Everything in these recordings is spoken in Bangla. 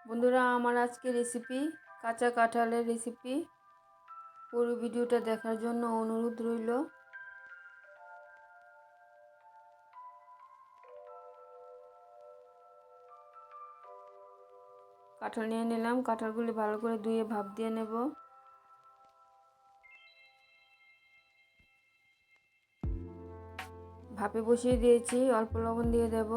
বন্ধুরা, আমার আজকে রেসিপি কাঁচা কাঁঠালের রেসিপি। পুরো ভিডিওটা দেখার জন্য অনুরোধ রইল। কাঁঠাল নিয়ে নিলাম, কাঁঠালগুলি ভালো করে ধুয়ে ভাপ দিয়ে নেব। ভাপে বসিয়ে দিয়েছি, অল্প লবণ দিয়ে দেব।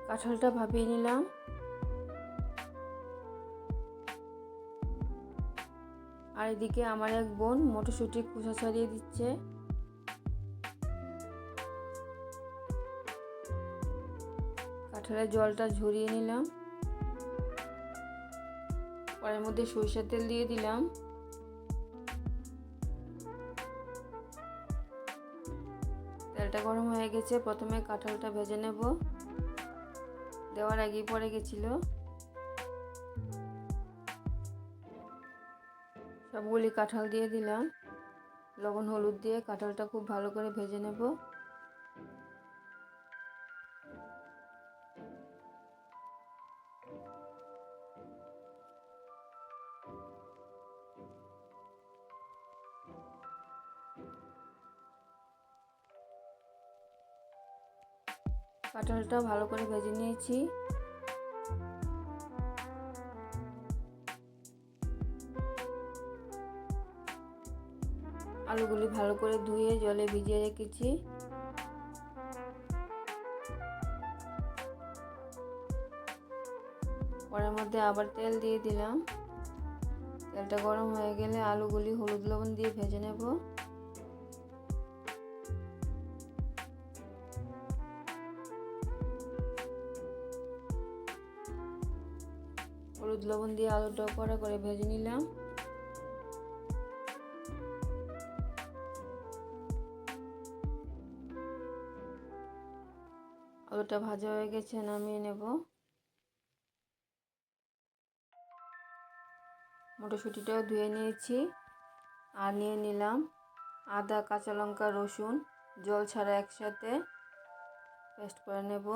কাঁঠালটা ভাপিয়ে নিলাম। আর এদিকে আমার এক বোন মটরশুঁটি খোসা ছাড়িয়ে দিচ্ছে। কাঁঠালের জলটা ঝরিয়ে নিলাম। পরের মধ্যে সরিষার তেল দিয়ে দিলাম। তেলটা গরম হয়ে গেছে, প্রথমে কাঁঠালটা ভেজে নেব। দেওয়ার আগেই পড়ে গেছিল। সবগুলি কাঁঠাল দিয়ে দিলাম। লবণ হলুদ দিয়ে কাঁঠালটা খুব ভালো করে ভেজে নেব। কাঁঠালটা ভালো করে ভেজে নিয়েছি। আলুগুলি ভালো করে ধুয়ে জলে ভিজিয়ে রেখেছি। পরের মধ্যে আবার তেল দিয়ে দিলাম। তেলটা গরম হয়ে গেলে আলুগুলি হলুদ লবণ দিয়ে ভেজে নেব। হলুদ লবণ দিয়ে আলুটা কড়া করে ভেজে নিলাম। আলুটা ভাজা হয়ে গেছে, নামিয়ে নেব। মটরশুঁটিটাও ধুয়ে নিয়েছি। আর নিয়ে নিলাম আদা, কাঁচা লঙ্কা, রসুন জল ছাড়া একসাথে পেস্ট করে নেব।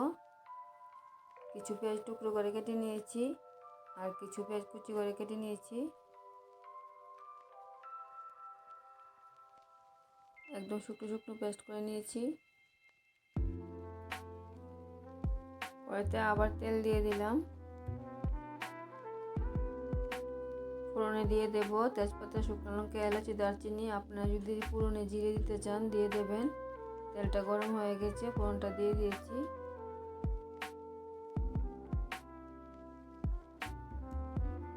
কিছু পেঁয়াজ টুকরো করে কেটে নিয়েছি, আর কিছু পেঁয়াজ কুচি করে কেটে নিয়েছি। একদম শুকনো শুকনো পেস্ট করে নিয়েছি। কড়াইতে আবার তেল দিয়ে দিলাম। ফোড়নে দিয়ে দেব তেজপাতা, শুকনো লঙ্কা, এলাচি, দারচিনি। আপনারা যদি ফোড়নে জিরে দিতে চান দিয়ে দেবেন। তেলটা গরম হয়ে গেছে, ফোড়নটা দিয়ে দিয়েছি।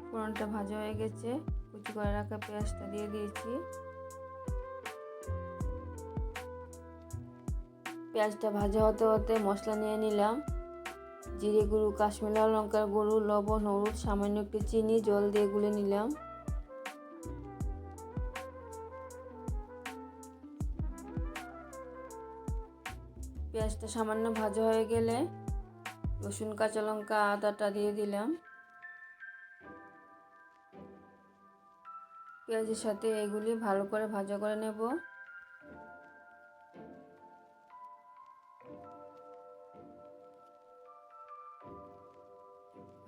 ফোড়নটা ভাজা হয়ে গেছে, কুচি করে রাখা পেঁয়াজটা দিয়ে দিয়েছি। পেঁয়াজটা ভাজা হতে হতে মশলা নিয়ে নিলাম। জিরে গুঁড়ো, কাশ্মীরি লাল লঙ্কার গুঁড়ো, লবণ, হলুদ, সামান্য একটু চিনি, জল দিয়ে গুলে নিলাম। পেঁয়াজটা সামান্য ভাজা হয়ে গেলে রসুন, কাঁচা লঙ্কা, আদাটা দিয়ে দিলাম। পেঁয়াজের সাথে এগুলি ভালো করে ভাজা করে নেব।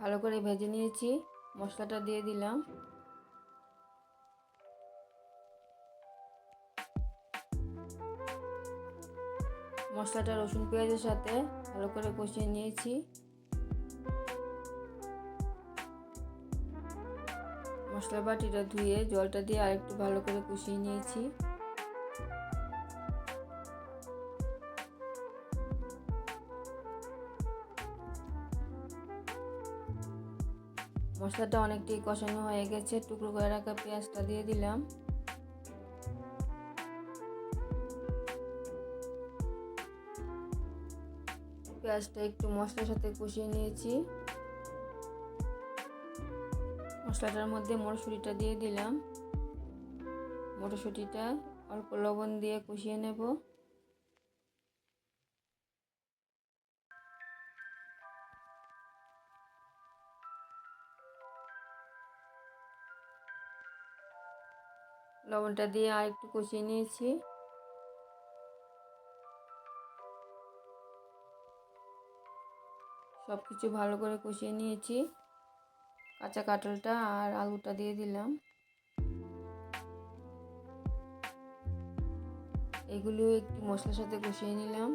ভালো করে ভেজে নিয়েছি, মশলাটা দিয়ে দিলাম। মশলাটা রসুন পেঁয়াজের সাথে ভালো করে কষিয়ে নিয়েছি। মশলা বাটিটা ধুয়ে জলটা দিয়ে আরেকটু ভালো করে কষিয়ে নিয়েছি। মশলাটা অনেকটাই কষানো হয়ে গেছে, টুকরো করে রাখা পেঁয়াজটা দিয়ে দিলাম। পেঁয়াজটা একটু মশলার সাথে কষিয়ে নিয়েছি। মশলাটার মধ্যে মটরশুঁটিটা দিয়ে দিলাম। মটরশুঁটিটা অল্প লবণ দিয়ে কষিয়ে নেব। লবণটা দিয়ে আর একটু কষিয়ে নিয়েছি। সব কিছু ভালো করে কষিয়ে নিয়েছি। কাঁচা কাঁঠালটা আর আলুটা দিয়ে দিলাম। এগুলিও একটু মশলার সাথে কষিয়ে নিলাম।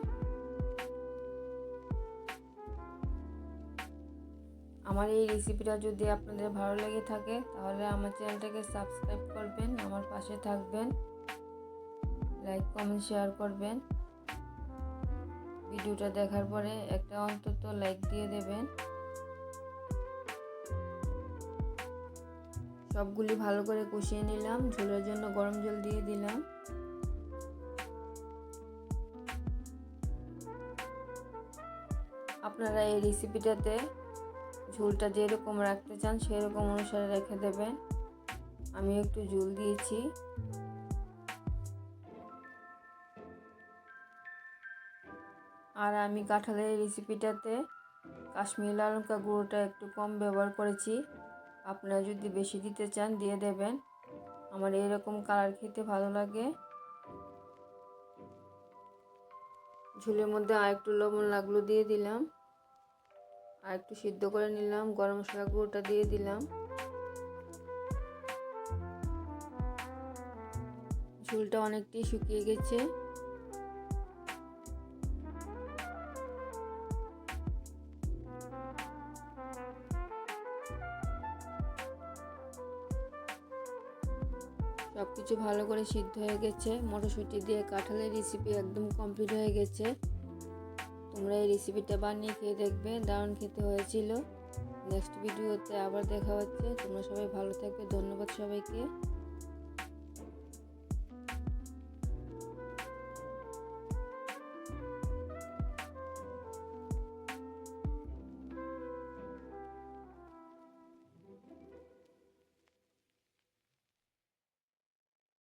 আমার এই রেসিপিটা যদি আপনাদের ভালো লেগে থাকে তাহলে আমার চ্যানেলটাকে সাবস্ক্রাইব করবেন, আমার পাশে থাকবেন, লাইক কমেন্ট শেয়ার করবেন। ভিডিওটা দেখার পরে একটা অন্তত লাইক দিয়ে দেবেন। সবগুলি ভালো করে কষিয়ে নিলাম। ঝোলের জন্য গরম জল দিয়ে দিলাম। আপনারা এই রেসিপিটাতে ঝোলটা যেরকম রাখতে চান সেরকম অনুসারে রেখে দেবেন। আমি একটু ঝোল দিয়েছি। আর আমি কাঁঠালের রেসিপিটাতে কাশ্মীরি লাল লঙ্কা গুঁড়োটা একটু কম ব্যবহার করেছি। আপনারা যদি বেশি দিতে চান দিয়ে দেবেন। আমার এরকম কালার খেতে ভালো লাগে। ঝোলের মধ্যে আর একটু লবণ লাগলো দিয়ে দিলাম। আর একটু সিদ্ধ করে নিলাম। গরম মশলা গুঁড়োটা দিয়ে দিলাম। ঝোলটা অনেকটাই শুকিয়ে গেছে। সব কিছু ভালো করে সিদ্ধ হয়ে গেছে। মটরশুঁটি দিয়ে কাঁঠালের রেসিপি একদম কমপ্লিট হয়ে গেছে। তোমরা এই রেসিপিটা বানিয়ে খেয়ে দেখবে, দারুণ খেতে হয়েছিল। নেক্সট ভিডিওতে আবার দেখা হচ্ছে। তোমরা সবাই ভালো থাকবে। ধন্যবাদ সবাইকে।